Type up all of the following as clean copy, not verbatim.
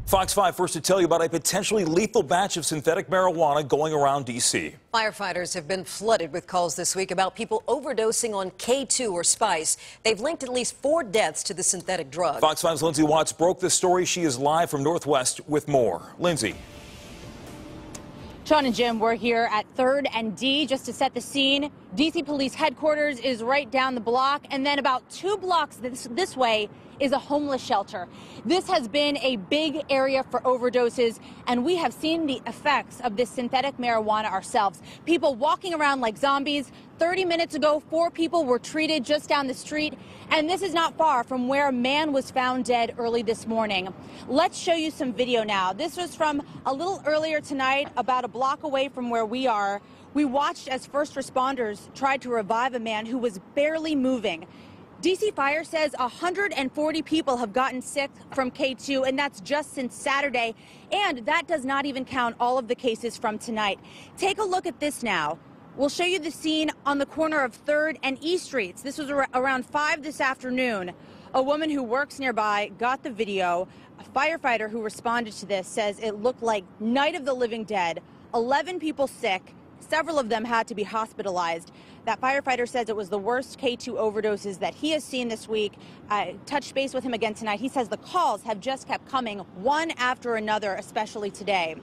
Fox 5 first to tell you about a potentially lethal batch of synthetic marijuana going around D.C. Firefighters have been flooded with calls this week about people overdosing on K2 or spice. They've linked at least 4 deaths to the synthetic drug. Fox 5's Lindsay Watts broke this story. She is live from Northwest with more. Lindsay. Sean and Jim, we're here at 3rd and D just to set the scene. D.C. Police headquarters is right down the block, and then about 2 blocks this way is a homeless shelter. This has been a big area for overdoses, and we have seen the effects of this synthetic marijuana ourselves. People walking around like zombies. 30 minutes ago, 4 people were treated just down the street, and this is not far from where a man was found dead early this morning. Let's show you some video now. This was from a little earlier tonight, about a block away from where we are. We watched as first responders tried to revive a man who was barely moving. D.C. Fire says 140 people have gotten sick from K2, and that's just since Saturday. And that does not even count all of the cases from tonight. Take a look at this now. We'll show you the scene on the corner of 3rd and E Streets. This was around 5 this afternoon. A woman who works nearby got the video. A firefighter who responded to this says it looked like Night of the Living Dead. 11 people sick. Several of them had to be hospitalized. That firefighter says it was the worst K2 overdoses that he has seen this week. I touched base with him again tonight. He says the calls have just kept coming one after another, especially today.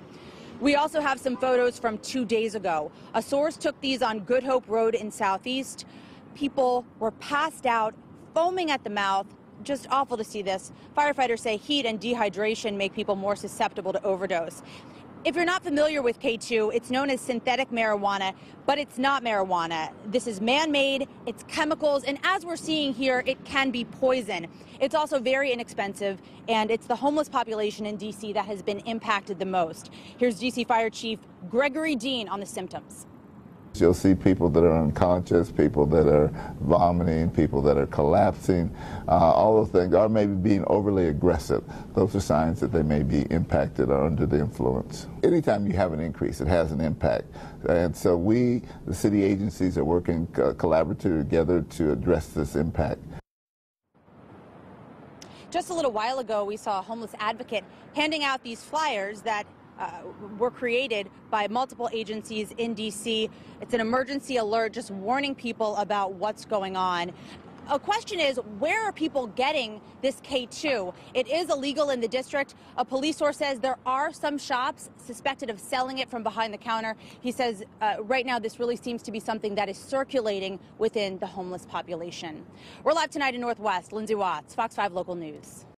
We also have some photos from 2 days ago. A source took these on Good Hope Road in Southeast. People were passed out, foaming at the mouth. Just awful to see this. Firefighters say heat and dehydration make people more susceptible to overdose. If you're not familiar with K2, it's known as synthetic marijuana, but it's not marijuana. This is man-made, it's chemicals, and as we're seeing here, it can be poison. It's also very inexpensive, and it's the homeless population in D.C. that has been impacted the most. Here's D.C. Fire Chief Gregory Dean on the symptoms. You'll see people that are unconscious, people that are vomiting, people that are collapsing, all those things, or maybe being overly aggressive. Those are signs that they may be impacted or under the influence. Anytime you have an increase, it has an impact. And so we, the city agencies, are working collaboratively together to address this impact. Just a little while ago, we saw a homeless advocate handing out these flyers that were created by multiple agencies in D.C. It's an emergency alert just warning people about what's going on. A question is, where are people getting this K2? It is illegal in the district. A police source says there are some shops suspected of selling it from behind the counter. He says right now this really seems to be something that is circulating within the homeless population. We're live tonight in Northwest. Lindsay Watts, Fox 5 Local News.